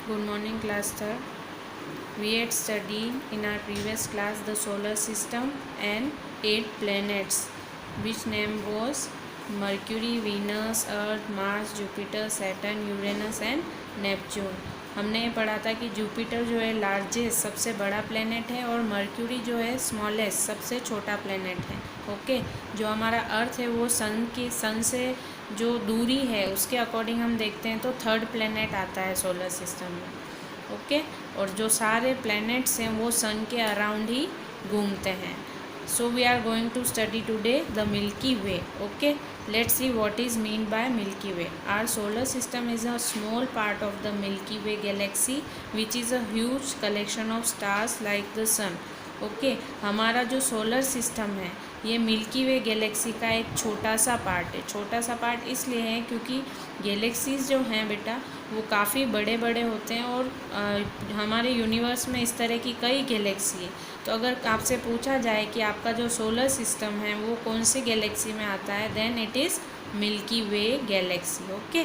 Good morning, class third. We had studied in our previous class the solar system and 8 planets, which name was Mercury, Venus, Earth, Mars, Jupiter, Saturn, Uranus and Neptune. हमने ये पढ़ा था कि Jupiter जो है largest सबसे बड़ा planet है और मर्क्यूरी जो है स्मॉलेस्ट सबसे छोटा प्लेनेट है. ओके, जो हमारा अर्थ है वो सन से जो दूरी है उसके अकॉर्डिंग हम देखते हैं तो थर्ड प्लेनेट आता है सोलर सिस्टम में. ओके, और जो सारे प्लैनेट्स हैं वो सन के अराउंड ही घूमते हैं. So we are going to study today the Milky Way. Okay, let's see what is mean by Milky Way. Our solar system is a small part of the Milky Way galaxy which is a huge collection of stars like the sun. Okay, हमारा जो solar system है ये milky way Galaxy का एक छोटा सा part है. छोटा सा पार्ट इसलिए है क्योंकि गैलेक्सीज जो हैं बेटा वो काफ़ी बड़े बड़े होते हैं और हमारे यूनिवर्स में इस तरह की कई गैलेक्सी है. तो अगर आपसे पूछा जाए कि आपका जो सोलर सिस्टम है वो कौन सी गैलेक्सी में आता है, then it is milky way galaxy. Okay,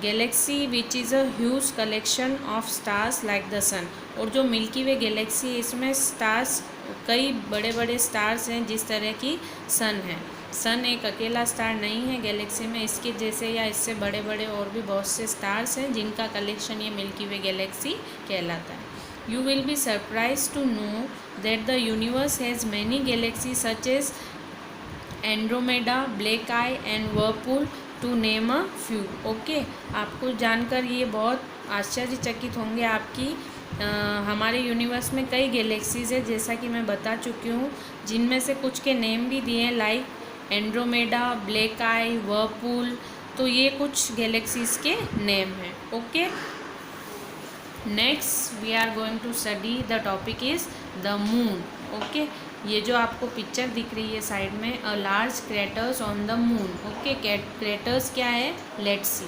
galaxy which is a huge collection of stars like the sun. और जो मिल्की वे गैलेक्सी है इसमें स्टार्स कई बड़े बड़े स्टार्स हैं जिस तरह की सन है. सन एक अकेला स्टार नहीं है गैलेक्सी में, इसके जैसे या इससे बड़े बड़े और भी बहुत से स्टार्स हैं जिनका कलेक्शन ये मिल्की वे गैलेक्सी कहलाता है. You will be surprised to know that the universe has many galaxies such as Andromeda, Black Eye and Whirlpool to name a few. Okay, आपको जानकर ये बहुत आश्चर्यचकित होंगे आपकी हमारे यूनिवर्स में कई गैलेक्सीज है जैसा कि मैं बता चुकी हूँ, जिनमें से कुछ के नेम भी दिए हैं like Andromeda, Black Eye, Whirlpool. तो ये कुछ गैलेक्सीज के नेम हैं. Okay, next we are going to study the topic is the moon. Okay, ये जो आपको पिक्चर दिख रही है साइड में, a large craters on the moon. Okay, craters क्या है, let's see.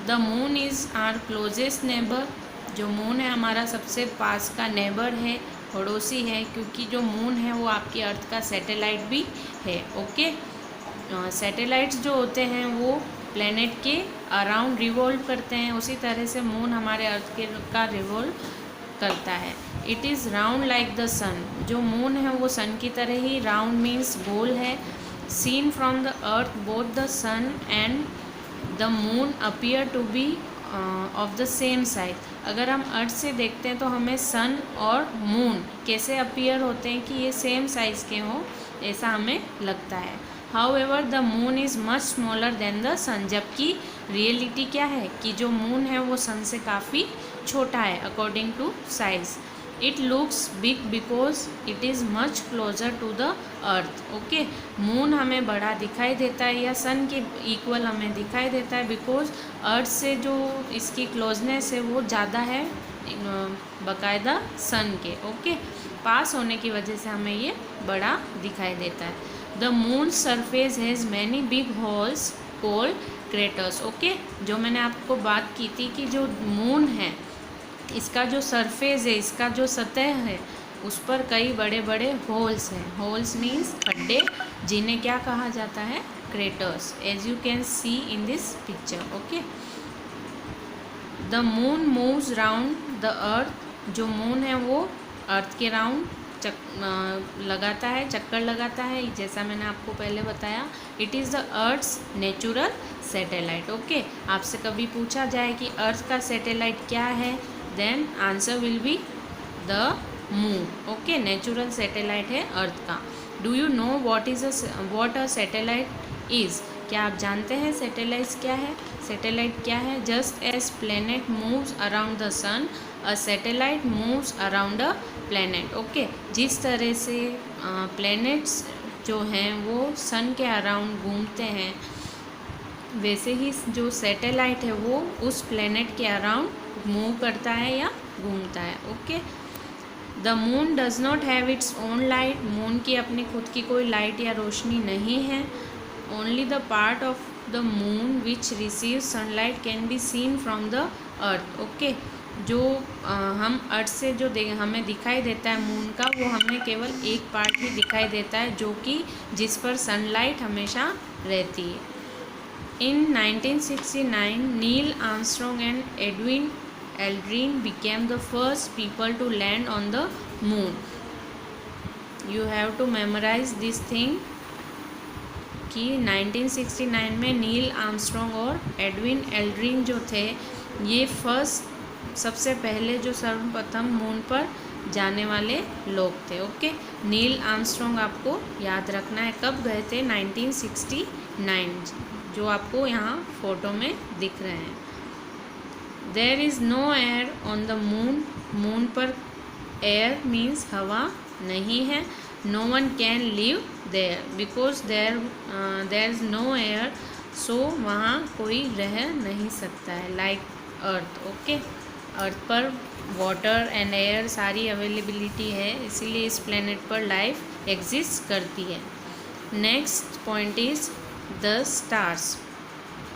The moon is our closest neighbour. जो मून है हमारा सबसे पास का नेबर है, पड़ोसी है, क्योंकि जो मून है वो आपकी अर्थ का सैटेलाइट भी है. ओके, सैटेलाइट्स जो होते हैं वो प्लेनेट के अराउंड रिवॉल्व करते हैं, उसी तरह से मून हमारे अर्थ के का रिवॉल्व करता है. It is round like the sun. जो मून है वो सन की तरह ही राउंड मीन्स गोल है. Seen from the earth both the sun and the moon appear to be of the same size. अगर हम अर्थ से देखते हैं तो हमें सन और मून कैसे अपीयर होते हैं कि ये सेम साइज़ के हों, ऐसा हमें लगता है. However, the moon is much smaller than the sun. जबकि रियलिटी क्या है कि जो मून है वो सन से काफ़ी छोटा है according to size. It looks big because it is much closer to the earth. Okay, moon हमें बड़ा दिखाई देता है या सन के इक्वल हमें दिखाई देता है बिकॉज अर्थ से जो इसकी क्लोजनेस है वो ज़्यादा है बाकायदा सन के. ओके, पास होने की वजह से हमें ये बड़ा दिखाई देता है. The moon surface has many big holes called craters. Okay, जो मैंने आपको बात की थी कि जो मून है इसका जो सरफेस है, इसका जो सतह है उस पर कई बड़े बड़े होल्स हैं. होल्स मीन्स खड्डे, जिन्हें क्या कहा जाता है, craters, as you can see in this picture. Okay, the moon moves round the earth. जो मून है वो अर्थ के राउंड लगाता है, चक्कर लगाता है, जैसा मैंने आपको पहले बताया. It is the earth's natural satellite. Okay, आपसे कभी पूछा जाए कि अर्थ का सैटेलाइट क्या है, then answer will be the moon. Okay, natural satellite है अर्थ का. Do you know what a satellite is. क्या आप जानते हैं सैटेलाइट्स क्या है, सैटेलाइट क्या है. Just as planet moves around the sun, a satellite moves around a planet. Okay, जिस तरह से प्लैनेट्स जो हैं वो सन के अराउंड घूमते हैं, वैसे ही जो सैटेलाइट है वो उस प्लेनेट के अराउंड मूव करता है या घूमता है. Okay, the moon does not have its own light. Moon की अपनी खुद की कोई लाइट या रोशनी नहीं है. Only the part of the moon which receive sunlight can be seen from the earth. Okay, जो हम अर्थ से जो हमें दिखाई देता है मून का, वो हमें केवल एक पार्ट ही दिखाई देता है जो कि जिस पर सनलाइट हमेशा रहती है. In 1969, Neil Armstrong and Edwin Aldrin became the first people to land on the moon. You have to memorize this thing कि 1969 में नील आर्मस्ट्रॉन्ग और एडविन एल्ड्रिन जो थे, ये सबसे पहले जो सर्वप्रथम मून पर जाने वाले लोग थे। ओके, नील आर्मस्ट्रॉन्ग आपको याद रखना है। कब गए थे? 1969, जो आपको यहाँ फोटो में दिख रहे हैं। There is no air on the moon. Moon पर एयर मीन्स हवा नहीं है। No one can live there because there is no air, so वहाँ कोई रह नहीं सकता है। लाइक अर्थ, ओके, अर्थ पर वाटर एंड एयर सारी अवेलेबिलिटी है, इसीलिए इस प्लेनेट पर लाइफ एग्जिस्ट करती है। Next point is the stars.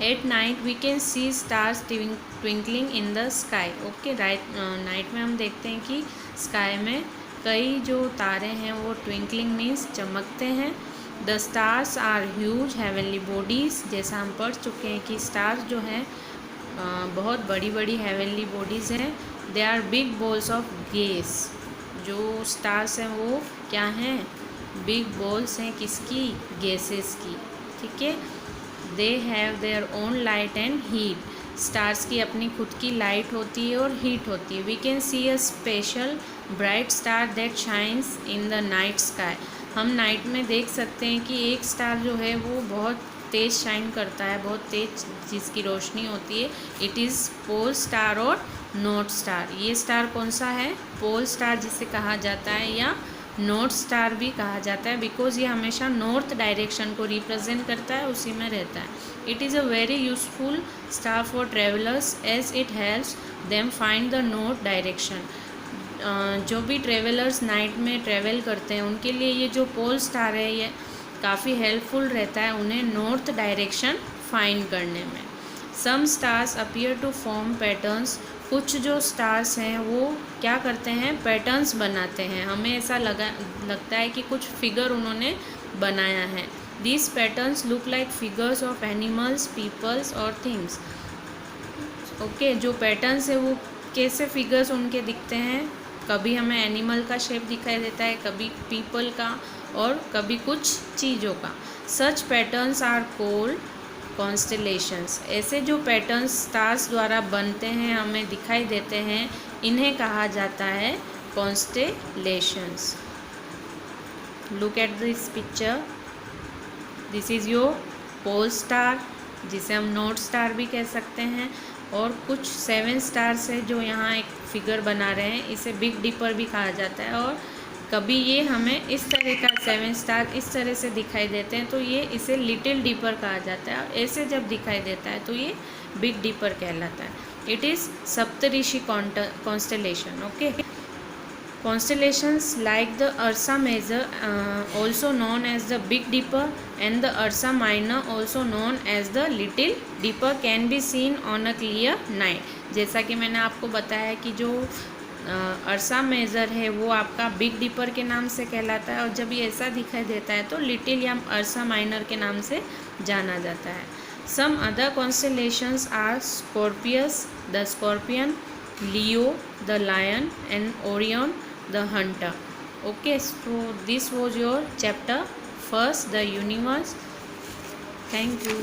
At night we can see stars twinkling in the sky. Okay, night में हम देखते हैं कि स्काई में कई जो तारे हैं वो ट्विंकलिंग मीन्स चमकते हैं। The stars are huge heavenly bodies. जैसा हम पढ़ चुके हैं कि स्टार्स जो हैं बहुत बड़ी बड़ी हेवनली बॉडीज़ हैं। They are big balls of gas. जो स्टार्स हैं वो क्या हैं? बिग बॉल्स हैं, किसकी? गैसेस की। ठीक है, they have their own light and heat. Stars की अपनी खुद की लाइट होती है और हीट होती है। We can see a special bright star that shines in the night sky. हम नाइट में देख सकते हैं कि एक स्टार जो है वो बहुत तेज़ शाइन करता है, बहुत तेज़ जिसकी रोशनी होती है। इट इज़ पोल स्टार और नॉर्थ स्टार। ये स्टार कौन सा है? पोल स्टार जिसे कहा जाता है, या नॉर्थ स्टार भी कहा जाता है, बिकॉज ये हमेशा नॉर्थ डायरेक्शन को रिप्रेजेंट करता है, उसी में रहता है। It is a very useful star for travellers as it helps them find the north direction. जो भी ट्रेवलर्स नाइट में ट्रेवल करते हैं उनके लिए ये जो पोल स्टार है ये काफ़ी हेल्पफुल रहता है उन्हें नॉर्थ डायरेक्शन फाइंड करने में। Some stars appear to form patterns. कुछ जो स्टार्स हैं वो क्या करते हैं? पैटर्न्स बनाते हैं। हमें ऐसा लगता है कि कुछ फिगर उन्होंने बनाया है। These patterns look like figures of animals, peoples और थिंग्स। ओके, जो पैटर्न्स है वो कैसे फिगर्स उनके दिखते हैं? कभी हमें एनिमल का शेप दिखाई देता है, कभी पीपल का और कभी कुछ चीज़ों का। सच पैटर्न्स आर कॉल्ड कॉन्स्टेलेशंस। ऐसे जो पैटर्न्स स्टार्स द्वारा बनते हैं, हमें दिखाई देते हैं, इन्हें कहा जाता है constellations. Look at this picture. This is your pole star, जिसे हम नॉर्थ स्टार भी कह सकते हैं। और कुछ 7 स्टार्स है जो यहाँ एक फिगर बना रहे हैं, इसे बिग डिपर भी कहा जाता है। और कभी ये हमें इस तरह का 7 स्टार इस तरह से दिखाई देते हैं तो ये इसे लिटिल डिपर कहा जाता है, और ऐसे जब दिखाई देता है तो ये बिग डिपर कहलाता है। It is Saptarishi constellation. Okay, constellations like the Ursa Major, also known as the Big Dipper, and the Ursa Minor, also known as the Little Dipper, can be seen on a clear night. जैसा कि मैंने आपको बताया कि जो अर्सा major है वो आपका बिग डिपर के नाम से कहलाता है, और जब ये ऐसा दिखाई देता है तो लिटिल या अर्सा माइनर के नाम से जाना जाता है। Some other constellations are Scorpius the scorpion, Leo the lion, and Orion the hunter. Okay, so this was your chapter first, the universe. Thank you.